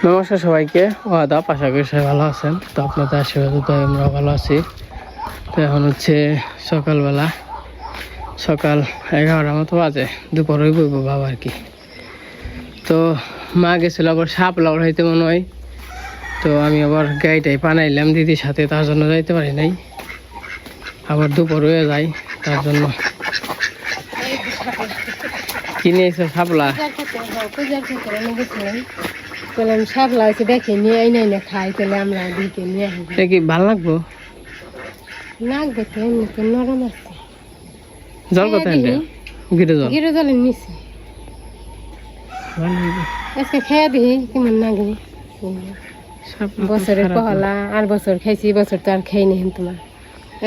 নমস্কার সবাইকে, আদাব। আশা করি সবাই ভালো আছেন। তো আপনাদের আশীর্বাদে তো আমরা ভালো আছি। তো এখন হচ্ছে সকালবেলা, সকাল 11টার মতো বাজে, দুপুরে বইব বাবা আর কি। তো মা গেছিল আবার শাপলা উঠাইতে মনে হয়। তো আমি আবার গাড়িটাই বানাইলাম দিদির সাথে, তার জন্য যাইতে পারি নাই। আবার দুপুর হয়ে যায়, তার জন্য কিনে এসে শাপলা শাপলা হচ্ছে দেখে নিয়ে আই না খাই, তাহলে আমরা দিকে নিয়ে আসি। কি ভালো লাগবো? লাগবে তো, এমনি নরম আছে। জল কত গিরে জলের নিচে আজকে খেয়ে দিই কেমন লাগে। বছরের পহলা আর বছর খাইছি, বছর তো আর খাই নি। তোমার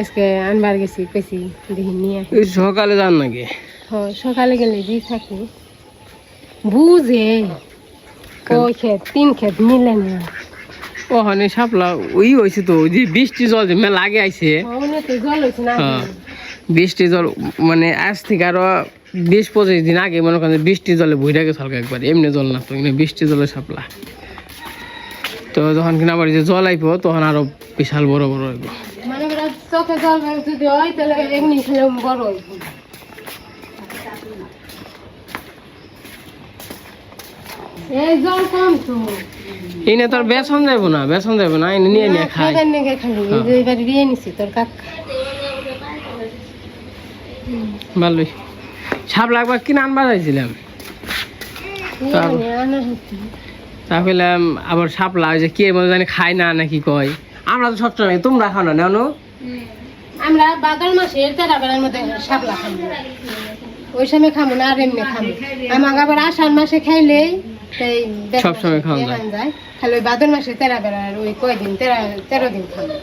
আজকে আনবার গেছি, পেছি দেখি নিয়ে আসি। সকালে যান নাকি? হ্যাঁ, সকালে গেলে দি থাকি বুঝে ওই ক্ষেত 3 ক্ষেত মিলে না। ও হানি শাপলা ওই হয়েছে তো, ওই যে বৃষ্টি জল যে মেলা আগে আইছে, বৃষ্টি জল মানে আজ থেকে আরো 20-25 দিন আগে মনে করেন বৃষ্টি জলে বইরা গেছে হালকা একবার, এমনি জল না তো, এমনি বৃষ্টি জলের শাপলা। তো যখন কিনা আবার যে জল আইব তখন আরো বিশাল বড় বড় হইব। মানে চোখে জল যদি হয় তাহলে এমনি বড় হইব। এই জল কম তো, এনে তোর বেসন যাইব না, বেসন যাইব না, এনে নিয়ে নিয়ে খাই। এবার দিয়ে নিছি তোর কাক ভালোই। শাপলা একবার কিনে আনবার যাইছিলাম, তাহলে আবার শাপলা ওই যে কে বলে জানি খাই না নাকি কয়। আমরা তো সবসময়, তোমরা খাও না নেও? আমরা ভাদ্র মাসের 13 বেলার মধ্যে শাপলা খাই, ওই সময় খাবো না, আর এমনি খাবো। আমার আবার আষাঢ় মাসে খাইলে সবসময় খাওয়া যায়, খালি ওই ভাদ্র মাসে 13 বেলার ওই কয়দিন 13 দিন খাবো।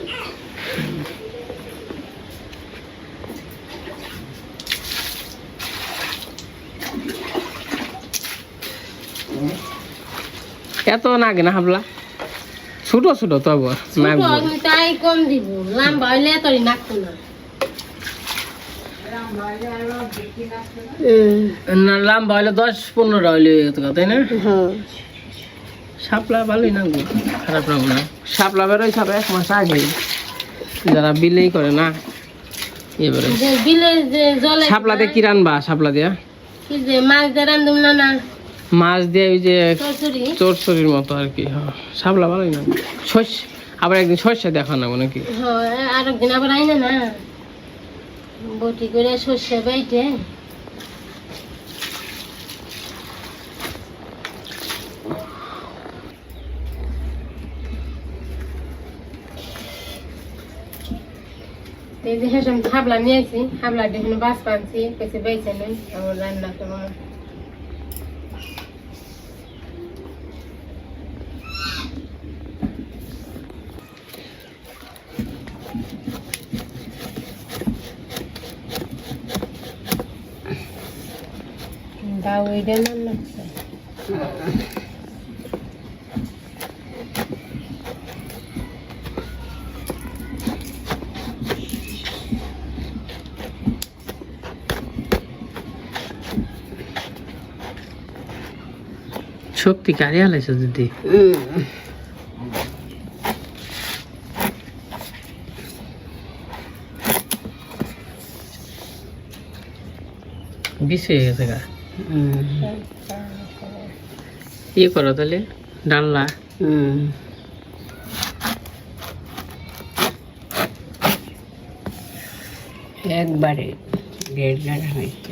এত নাগে না হাবলা, ছোট ছোট তো তাই কম দিব, লম্বা হইলে তোরই নাকতো না। লম্বা হইলে 10-15 হইলে তাই না? শাপলা ভালোই নাগবো, খারাপ লাগবো না। শাপলা বেরোয় সব 1 মাস আগে, যারা বিলেই করে না এবারে শাপলা দিয়ে কি রানবা? শাপলা দিয়া মাছ দিয়ে রান্ধুম না, মাছ দিয়ে ওই যে চরচড়ির মতো আর কি। হ্যাঁ, শাপলা ভালোই না। আবার একদিন সর্ষে দেখা না নাকি? হ্যাঁ, আর একদিন আবার আইনা না বটি করে সর্ষে বাইটে হাবলা নিয়েছি, হাবলা দেখুন বাস পানছি, পেছে বেছে নেই আমার রান্না তোমার। দাওইটা নাম লাগছে শক্তি কারিয়া লাইছে দিদি। বিছে গেছে গা। ইয়ে করো তাহলে ডালনা। একবারে 1.5 গাড়া হয়েছে।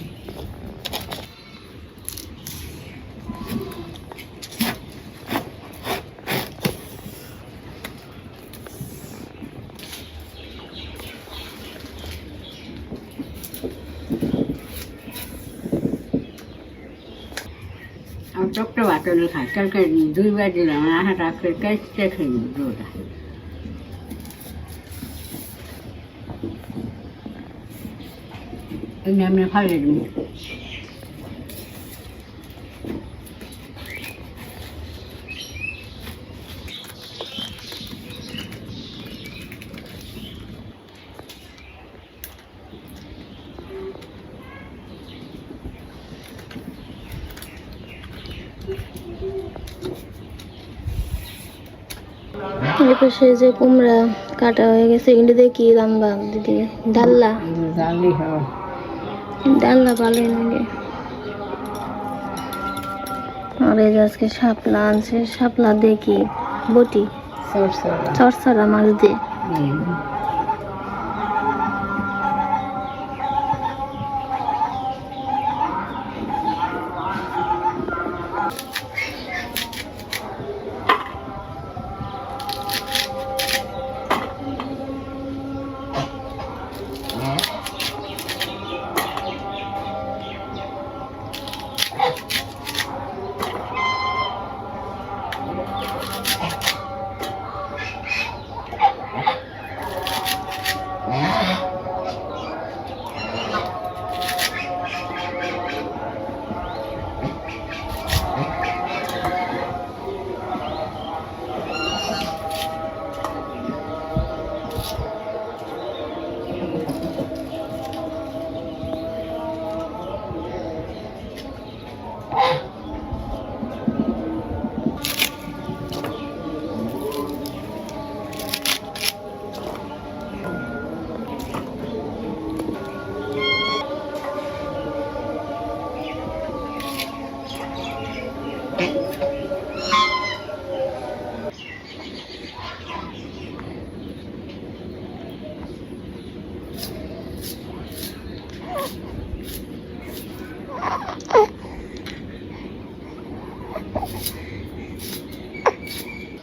চকটা বাতলে খাই, কালকে 2 বার দিলাম, আহার রাখলে কেটে খাই রোদা। এমনি এমনি খাইলে দিন। এপাশে যে কুমড়া কাটা হয়ে গেছে, এগুলো দিয়ে কি রান্না দিদি? ডাল্লা জালি, হ্যাঁ। ডাল্লা ভালোই লাগে। আর এই যে আজকে শাপলা আনছে, শাপলা দিয়ে কি বটি চরচরা মাছ দিয়ে।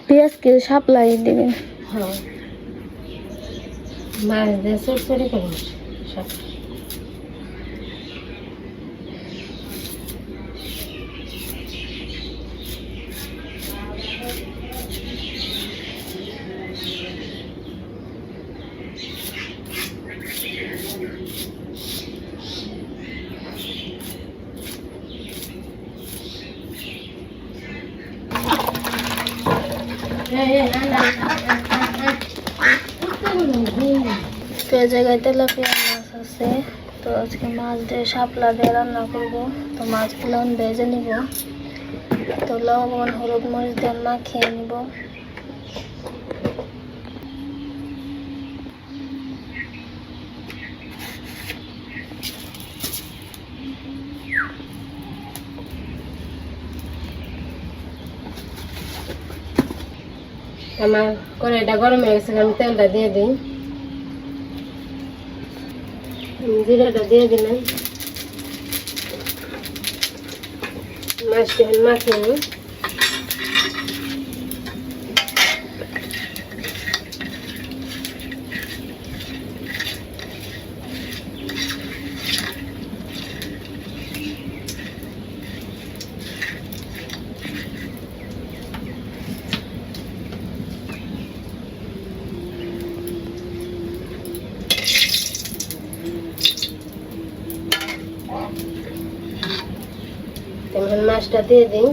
পেঁয়াজ কে শাপলাই দিবেন? হ্যাঁ, মাছ দিয়ে চড়চড়ি করুন সব। তো এই জায়গায় তেলাপিয়া মাছ আছে, তো আজকে মাছ দিয়ে শাপলা দিয়ে রান্না করবো। তো মাছগুলো ভেজে নিব, তো লবণ হলুদ মরিচ দিয়ে মাখিয়ে নিব। আমার কড়াইটা গরম হয়ে গেছে, আমি তেলটা দিয়ে দিই। জিরাটা দিয়ে দিলাম, মাছটা মাখিয়ে নিই। এখন মাছটা দিয়ে দিই।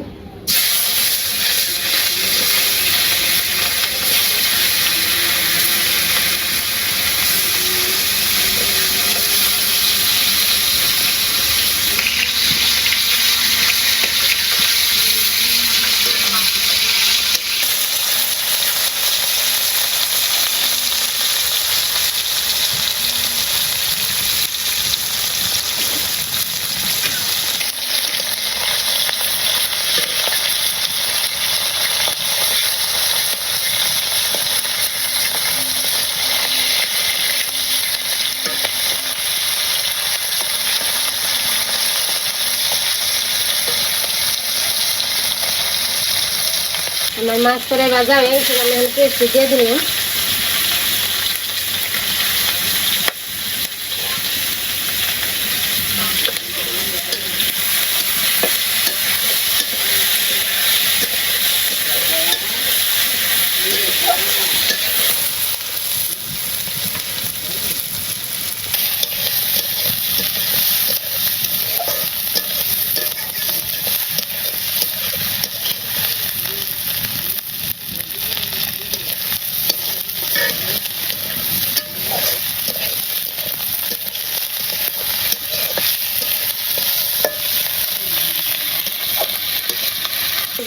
আমার মাছ করে ভাজা হয়ে গেছে, আমি পেস্ট দিয়ে দিলাম।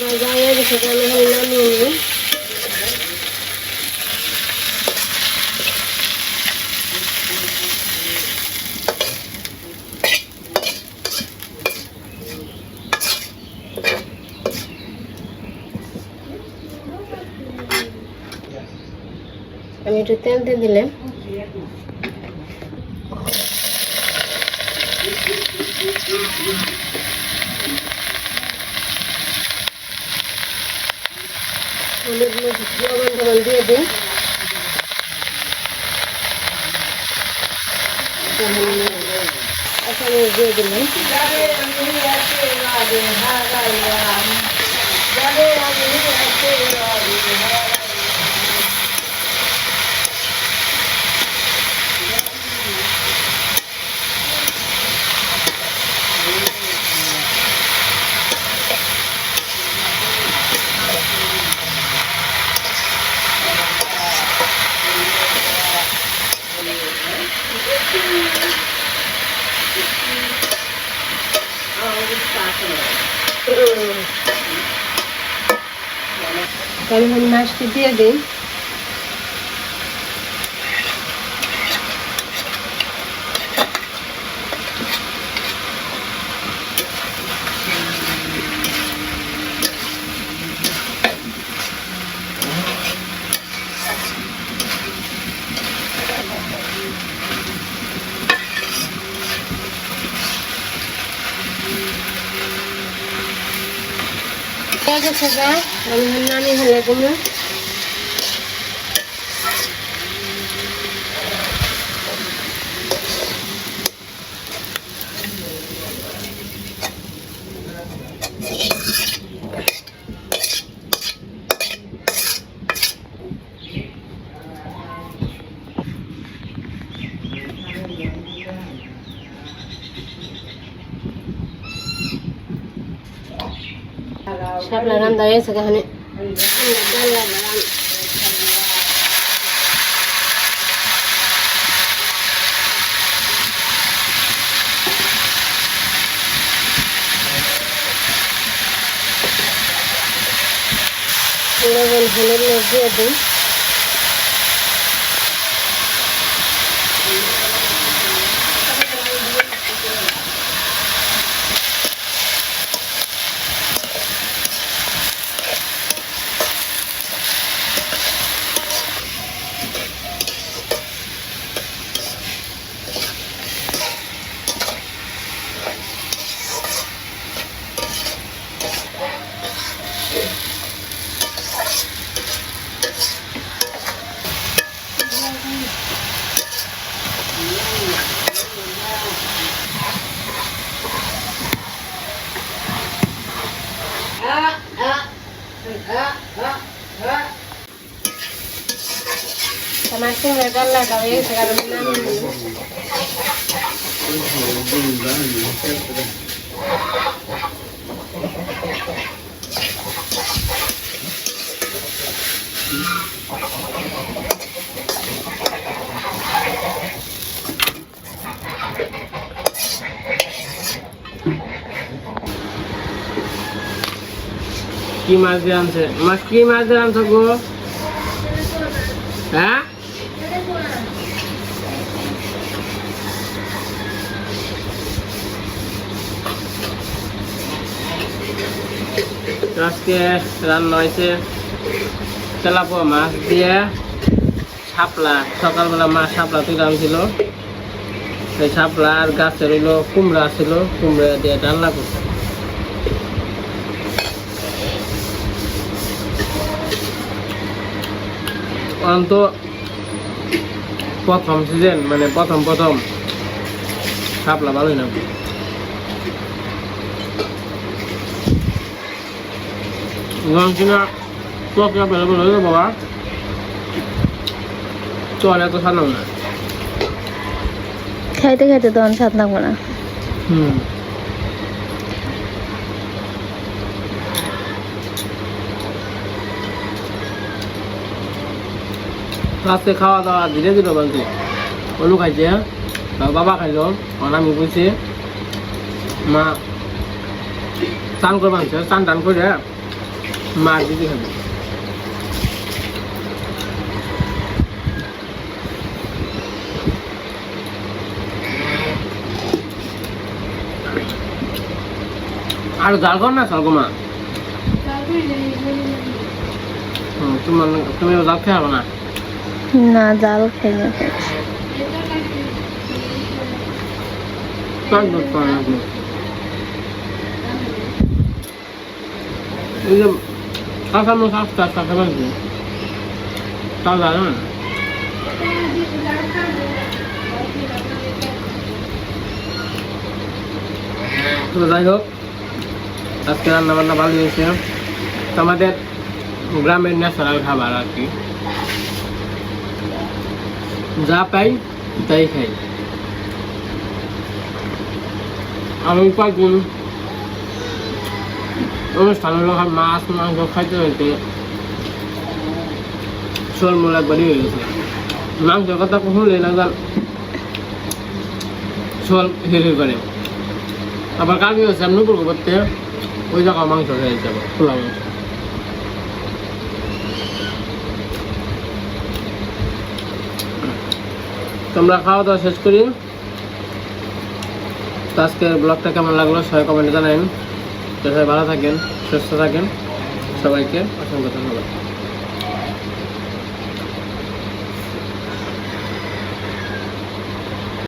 ভাজা হয়ে গেছে, আমি নামিয়ে নিই। আমি একটু তেল দিয়ে দিলাম। হলুদ লবণ দিয়ে দিই। দিয়ে দিলাম। আমি মাছটি দিয়ে দিই। আমি নামিয়ে ফেলে দেবো। শাপলা রান্না হয়েছে এখানে। লবণ হলুদ দিয়ে দিই। Makin legal lah kali sekarang namin. কি মাছ দিয়ে আনছে? মাছ কি মাছ দিয়ে আনছো গো? হ্যাঁ আজকে রান্না হয়েছে তেলাপোয়া মাছ দিয়ে শাপলা। সকালবেলা মাছ শাপলা তুলে আনছিল, সেই শাপলা আর গাছের হইলো কুমড়া ছিল, কুমড়া দিয়ে রান্না করছে। অন্ত প্রথম সিজন মানে প্রথম শাপলা ভালোই না। কিনা চকটা বেরো হয়ে বাবা, চল এত স্বাদ না খাইতে খাইতে তখন স্বাদ লাগবে না। আজকে খাওয়া দাওয়া ধীরে ধীরে বলছি। ওলু খাইছে, বাবা খাইল, আমি বুঝছি মা চান করে বানছে, চান টান করে মা দিদি খাবে। আর জাল কর না চাল মা, তুমি জাল খেয়ে হবে না। না জাল খেয়ে এই যে কাঁচামরিচ আস্তে আস্তে কাঁচামরিচ তা জানো না। তো যাই হোক, আজকে রান্না বান্না ভালো হয়েছে। তো আমাদের গ্রামের ন্যাচারাল খাবার আর কি, যা পাই তাই খাই। আমি কয়েকদিন অনুষ্ঠান হলো, মাছ মাংস খাইতে হইতে শোল মোল একবারই হয়ে গেছে। মাংসের কথা শুনলে না শোল হির করে। আবার কালকে হচ্ছে আমি নুপুর করতে ওই জায়গা মাংস খেয়ে যাবো, খোলা মাংস। তোমরা খাওয়া দাওয়া শেষ করি। তো আজকের ব্লগটা কেমন লাগলো সবাই কমেন্টে জানাবেন। সবাই ভালো থাকেন, সুস্থ থাকেন, সবাইকে অসংখ্য ধন্যবাদ।